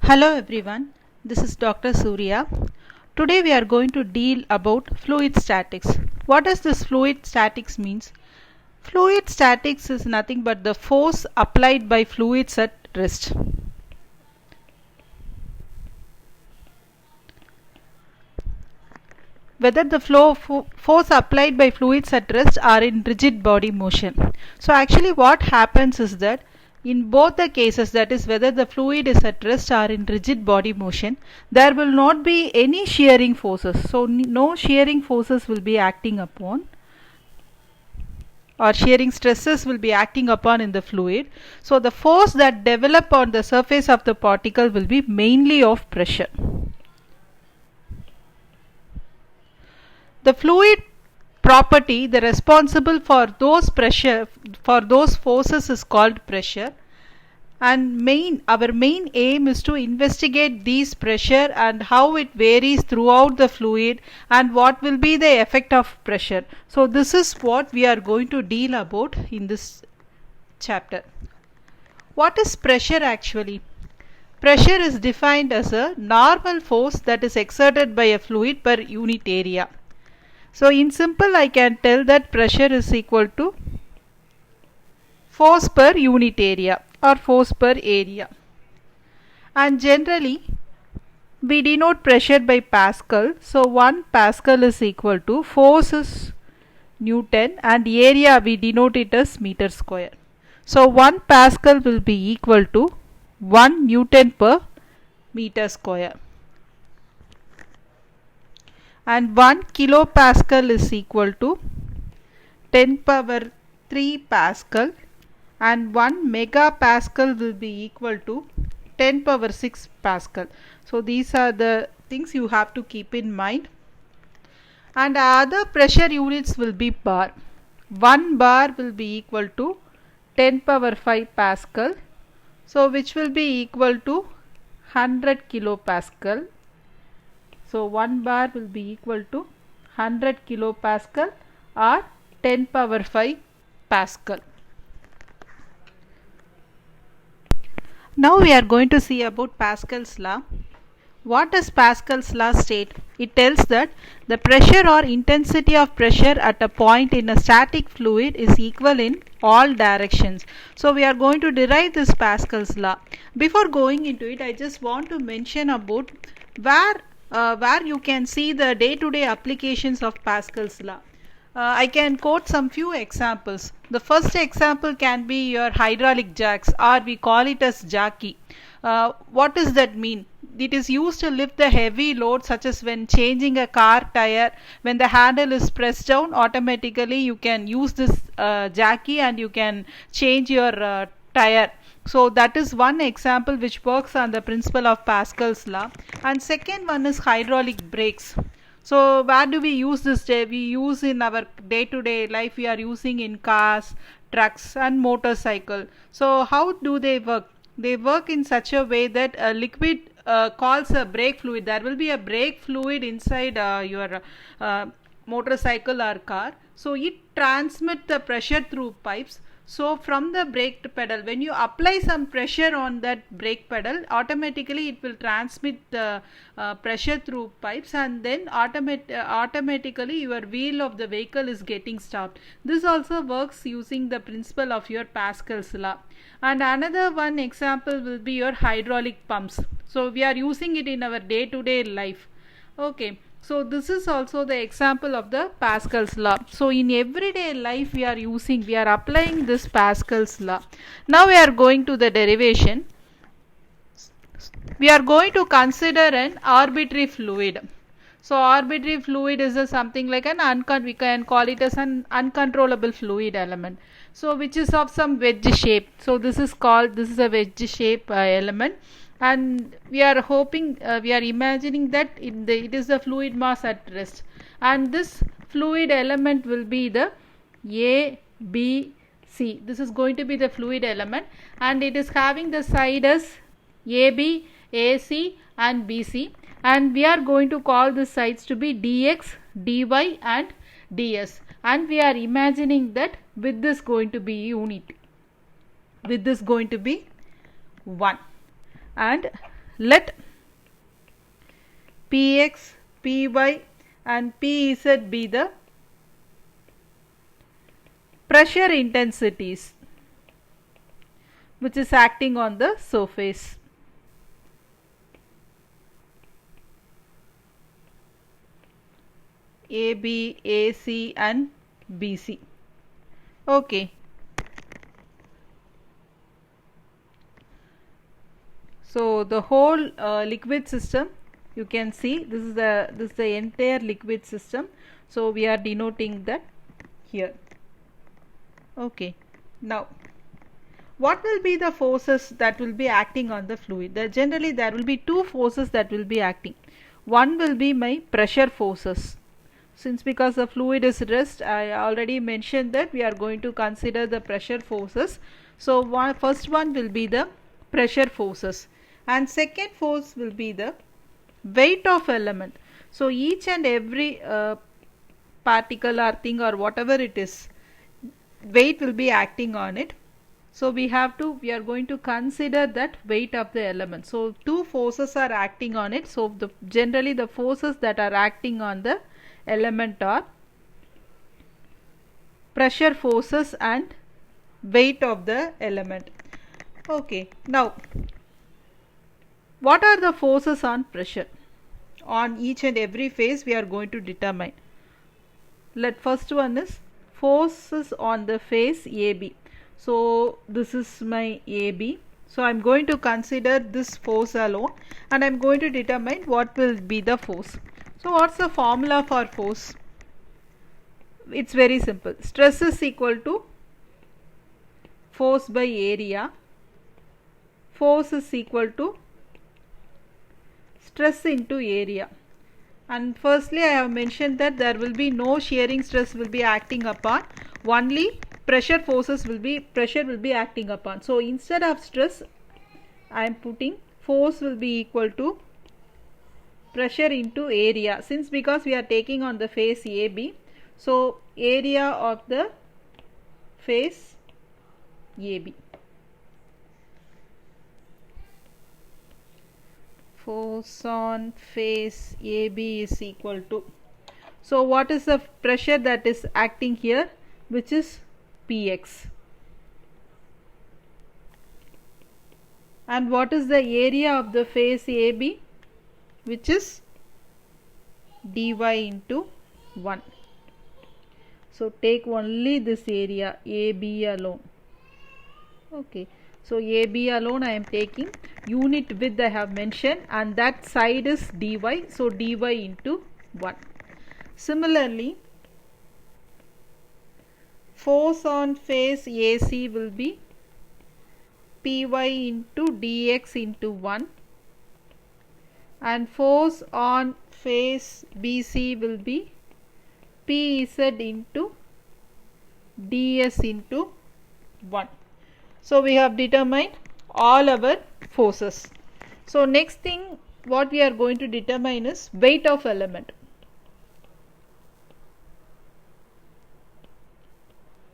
Hello everyone, this is Dr. Surya. Today we are going to deal about fluid statics. What does this fluid statics means? Fluid statics is nothing but the force applied by fluids at rest. Whether the force applied by fluids at rest are in rigid body motion. So actually what happens is that in both the cases, that is whether the fluid is at rest or in rigid body motion, there will not be any shearing forces. So no shearing forces will be acting upon, or shearing stresses will be acting upon in the fluid. So the force that develop on the surface of the particle will be mainly of pressure. The fluid property the responsible for those forces is called pressure, and our main aim is to investigate these pressure and how it varies throughout the fluid and what will be the effect of pressure. So this is what we are going to deal about in this chapter. What is pressure actually? Pressure is defined as a normal force that is exerted by a fluid per unit area. So in simple I can tell that pressure is equal to force per unit area or force per area. And generally we denote pressure by Pascal. So 1 Pascal is equal to force is Newton and area we denote it as meter square. So 1 Pascal will be equal to 1 Newton per meter square. And 1 kilopascal is equal to 10 power 3 Pascal, and 1 megapascal will be equal to 10 power 6 Pascal. So these are the things you have to keep in mind. And other pressure units will be bar. 1 bar will be equal to 10 power 5 Pascal, so which will be equal to 100 kilopascal. So 1 bar will be equal to 100 kilopascal or 10 power 5 Pascal. Now we are going to see about Pascal's law. What does Pascal's law state? It tells that the pressure or intensity of pressure at a point in a static fluid is equal in all directions. So we are going to derive this Pascal's law. Before going into it, I just want to mention about where you can see the day-to-day applications of Pascal's law. I can quote some few examples. The first example can be your hydraulic jacks, or we call it as jockey. What does that mean? It is used to lift the heavy load, such as when changing a car tire. When the handle is pressed down, automatically you can use this jockey and you can change your tire. So that is one example which works on the principle of Pascal's law. And second one is hydraulic brakes. So where do we use this? We use in our day-to-day life. We are using in cars, trucks and motorcycle. So how do they work? They work in such a way that a liquid calls a brake fluid. There will be a brake fluid inside your motorcycle or car. So it transmits the pressure through pipes. So from the brake pedal, when you apply some pressure on that brake pedal, automatically it will transmit the pressure through pipes, and then automatically your wheel of the vehicle is getting stopped. This also works using the principle of your Pascal's law. And another one example will be your hydraulic pumps. So we are using it in our day-to-day life. Okay. So this is also the example of the Pascal's law. So in everyday life we are applying this Pascal's law. Now we are going to the derivation. We are going to consider an arbitrary fluid. So arbitrary fluid is something like we can call it as an uncontrollable fluid element. So which is of some wedge shape. So this is a wedge shape element. And we are imagining that it is the fluid mass at rest, and this fluid element will be the A, B, C. This is going to be the fluid element, and it is having the side as AB, AC and BC, and we are going to call the sides to be dx, dy and ds, and we are imagining that with this going to be unit, with this going to be 1. And Let Px, Py and Pz be the pressure intensities which is acting on the surface. AB, AC and BC. Okay. So the whole liquid system, you can see this is the entire liquid system. So we are denoting that here. Okay. Now, what will be the forces that will be acting on the fluid? Generally there will be two forces that will be acting. One will be my pressure forces. Since because the fluid is rest, I already mentioned that we are going to consider the pressure forces. So first one will be the pressure forces and second force will be the weight of element. So each and every particle or thing or whatever it is, weight will be acting on it. So we are going to consider that weight of the element. So two forces are acting on it. So generally the forces that are acting on the element are pressure forces and weight of the element. Okay, now what are the forces on pressure? On each and every phase we are going to determine. First one is forces on the phase AB. So this is my AB. So I am going to consider this force alone and I am going to determine what will be the force. So what's the formula for force? It's very simple. Stress is equal to force by area. Force is equal to stress into area. And firstly I have mentioned that there will be no shearing stress will be acting upon, only pressure will be acting upon. So instead of stress I am putting force will be equal to pressure into area, since because we are taking on the face AB. So area of the face AB. Force on face AB is equal to, so what is the pressure that is acting here, which is Px, and what is the area of the face AB, which is dy into 1. So take only this area AB alone. Okay, so AB alone I am taking, unit width I have mentioned, and that side is dy, so dy into 1. Similarly, force on face AC will be Py into dx into 1, and force on face BC will be Pz into ds into 1. So we have determined all our forces. So next thing what we are going to determine is weight of element.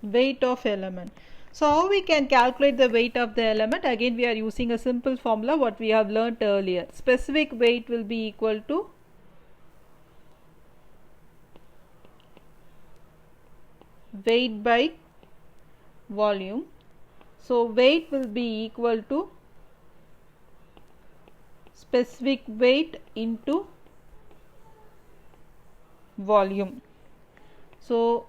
Weight of element. So how we can calculate the weight of the element? Again we are using a simple formula what we have learnt earlier. Specific weight will be equal to weight by volume. So weight will be equal to specific weight into volume. So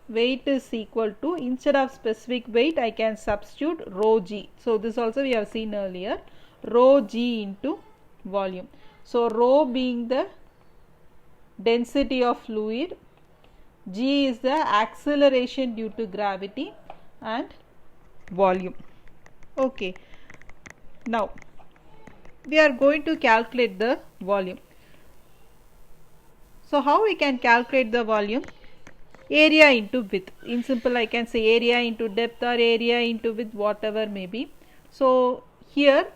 weight is equal to, instead of specific weight I can substitute rho g. So this also we have seen earlier, rho g into volume. So rho being the density of fluid, g is the acceleration due to gravity, and volume. Okay, now we are going to calculate the volume. So how we can calculate the volume? Area into width. In simple I can say area into depth or area into width, whatever may be. So here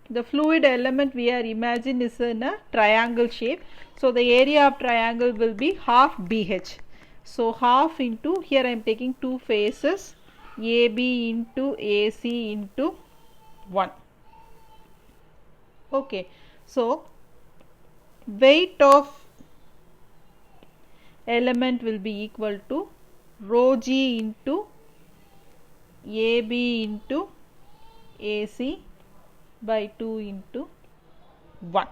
the fluid element we are imagine is in a triangle shape. So the area of triangle will be half BH. So half into, here I am taking two faces, AB into AC into 1. Okay, so weight of element will be equal to rho g into AB into AC by 2 into 1.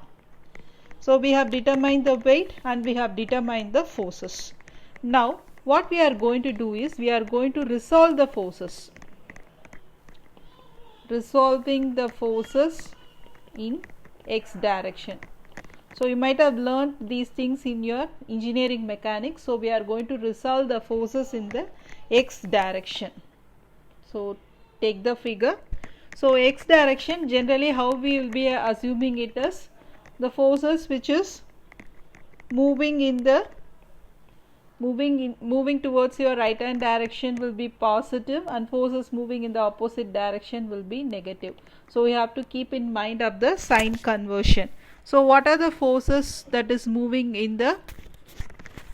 So we have determined the weight and we have determined the forces. Now what we are going to do is we are going to resolve the forces. Resolving the forces in x direction. So you might have learned these things in your engineering mechanics. So we are going to resolve the forces in the x direction. So take the figure. So x direction, generally how we will be assuming it as the forces which is moving towards your right hand direction will be positive, and forces moving in the opposite direction will be negative. So we have to keep in mind of the sign conversion. So what are the forces that is moving in the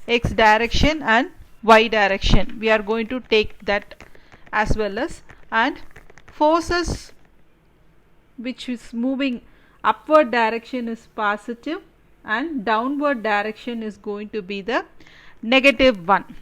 x direction and y direction? We are going to take that as well as, and forces which is moving upward direction is positive and downward direction is going to be the negative one.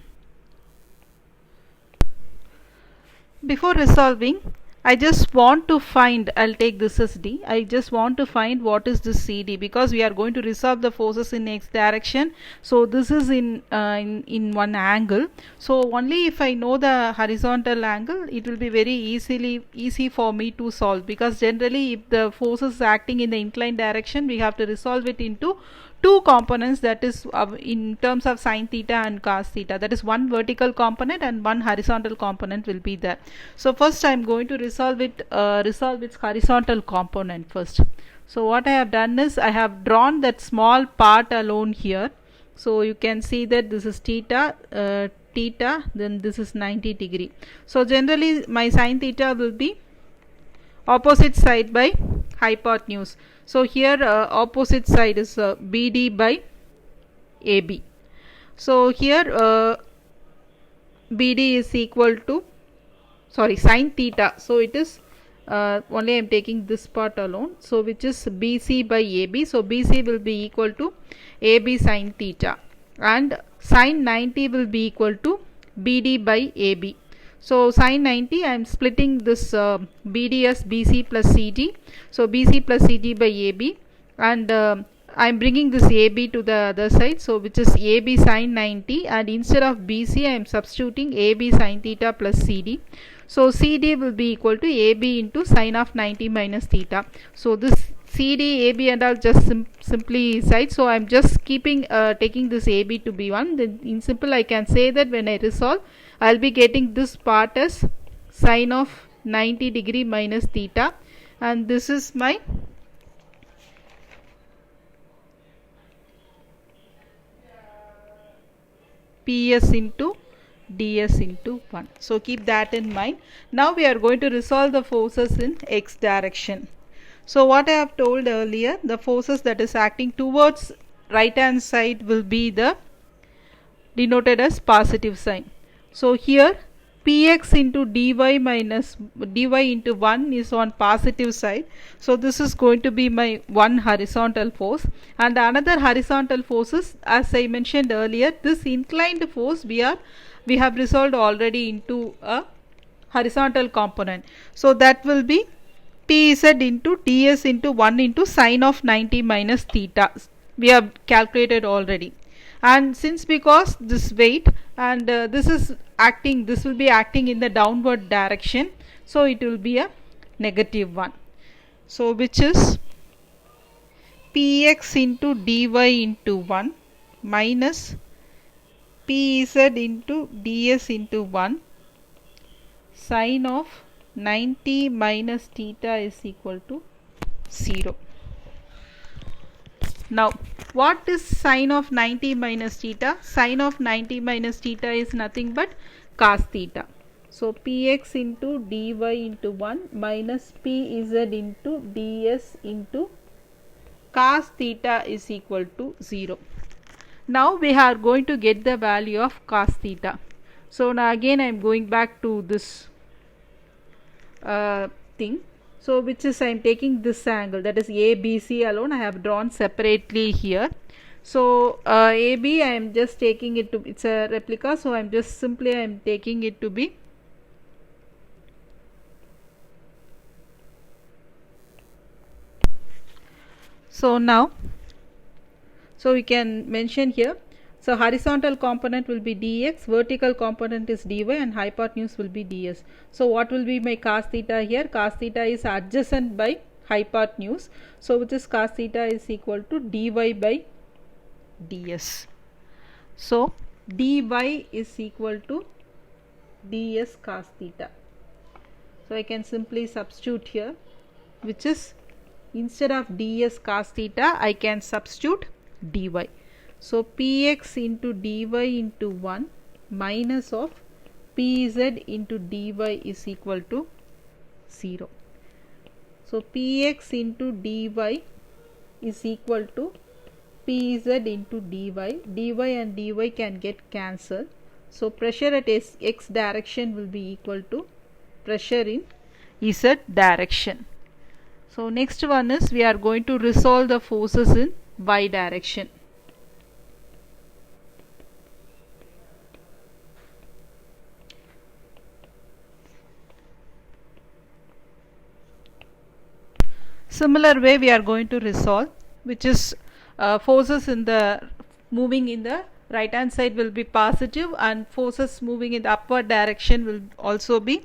Before resolving, I just want to find, I'll take this as D, I just want to find what is this CD, because we are going to resolve the forces in x direction. So this is in one angle. So only if I know the horizontal angle, it will be very easy for me to solve, because generally if the force is acting in the inclined direction, we have to resolve it into two components, that is in terms of sine theta and cos theta, that is one vertical component and one horizontal component will be there. So first I am going to resolve its horizontal component first. So what I have done is I have drawn that small part alone here. So you can see that this is theta, then this is 90 degree. So generally my sine theta will be opposite side by hypotenuse. So here opposite side is BD by AB. So here BD is equal to, sorry, sine theta. So it is only I am taking this part alone. So which is BC by AB. So BC will be equal to AB sine theta, and sine 90 will be equal to BD by AB. So sine 90, I am splitting this BD as BC plus CD. So BC plus CD by AB, and I am bringing this AB to the other side. So which is AB sine 90, and instead of BC I am substituting AB sine theta plus CD. So CD will be equal to AB into sine of 90 minus theta. So this CD, AB and all just simply side. So I am just keeping taking this AB to be 1. Then in simple I can say that when I resolve, I will be getting this part as sine of 90 degree minus theta, and this is my PS into ds into 1. So keep that in mind. Now we are going to resolve the forces in x direction. So what I have told earlier, the forces that is acting towards right hand side will be the denoted as positive sign. So here px into dy minus dy into 1 is on positive side. So this is going to be my one horizontal force, and another horizontal forces, as I mentioned earlier, this inclined force we have resolved already into a horizontal component. So that will be Pz into ds into 1 into sine of 90 minus theta. We have calculated already. And since because this weight and this will be acting in the downward direction, so it will be a negative one. So which is px into dy into 1 minus pz into ds into 1 sine of 90 minus theta is equal to 0. Now what is sine of 90 minus theta? Sine of 90 minus theta is nothing but cos theta. So px into dy into 1 minus pz into ds into cos theta is equal to 0. Now we are going to get the value of cos theta. So now again I am going back to this thing. So which is I am taking this angle, that is ABC alone I have drawn separately here. So AB I am just taking it to, it's a replica, so I am just simply I am taking it to be so now, so we can mention here, so horizontal component will be dx, vertical component is dy, and hypotenuse will be ds. So what will be my cos theta here? Cos theta is adjacent by hypotenuse, so which is cos theta is equal to dy by ds. So dy is equal to ds cos theta. So I can simply substitute here, which is instead of ds cos theta I can substitute dy. So px into dy into 1 minus of pz into dy is equal to 0. So px into dy is equal to pz into dy. Dy and dy can get cancelled. So pressure at x direction will be equal to pressure in z direction. So next one is we are going to resolve the forces in y direction. Similar way we are going to resolve, which is forces in the moving in the right hand side will be positive, and forces moving in the upward direction will also be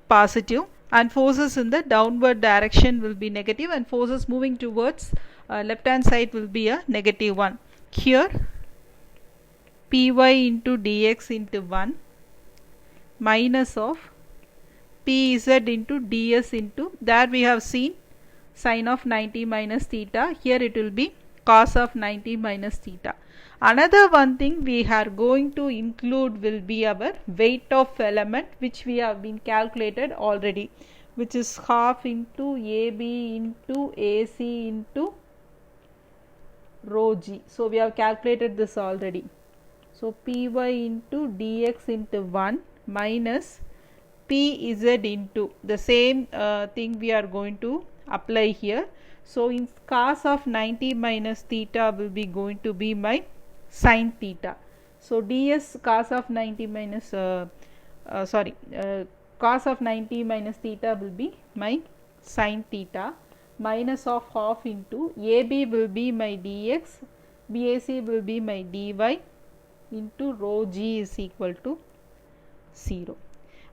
positive, and forces in the downward direction will be negative, and forces moving towards left hand side will be a negative one. Here py into dx into 1 minus of pz into ds into, there we have seen sine of 90 minus theta, here it will be cos of 90 minus theta. Another one thing we are going to include will be our weight of element, which we have been calculated already, which is half into AB into AC into rho g. So we have calculated this already. So py into dx into 1 minus pz into, the same thing we are going to apply here. So in cos of 90 minus theta will be going to be my sin theta. So ds cos of 90 minus cos of 90 minus theta will be my sin theta, minus of half into AB will be my dx, BAC will be my dy into rho g is equal to 0.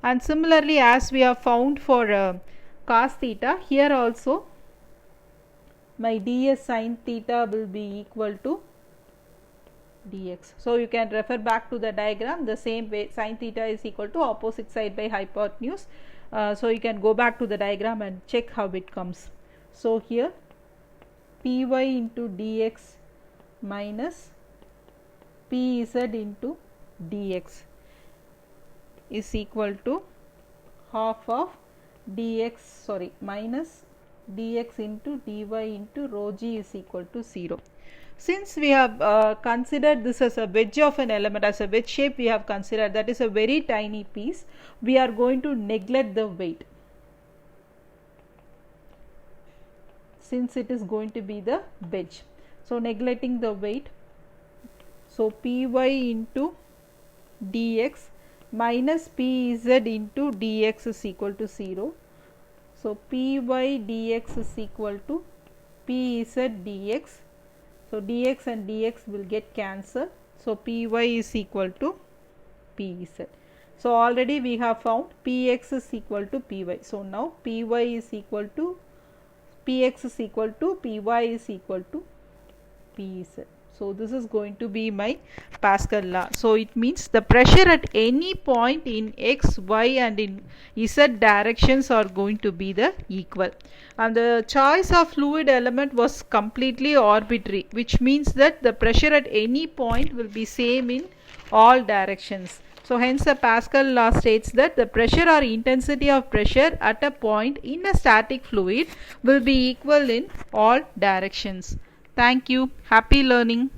And similarly, as we have found for cos theta, here also my ds sin theta will be equal to dx. So you can refer back to the diagram, the same way sin theta is equal to opposite side by hypotenuse. So you can go back to the diagram and check how it comes. So here py into dx minus pz into dx is equal to half of minus dx into dy into rho g is equal to 0. Since we have considered this as a wedge of an element, as a wedge shape we have considered, that is a very tiny piece, we are going to neglect the weight, since it is going to be the wedge. So neglecting the weight, so py into dx minus pz into dx is equal to 0. So py dx is equal to pz dx. So dx and dx will get cancelled. So py is equal to pz. So already we have found px is equal to py. So now py is equal to px is equal to py is equal to pz. So this is going to be my Pascal law. So it means the pressure at any point in x, y and in z directions are going to be the equal. And the choice of fluid element was completely arbitrary, which means that the pressure at any point will be same in all directions. So hence the Pascal law states that the pressure or intensity of pressure at a point in a static fluid will be equal in all directions. Thank you. Happy learning.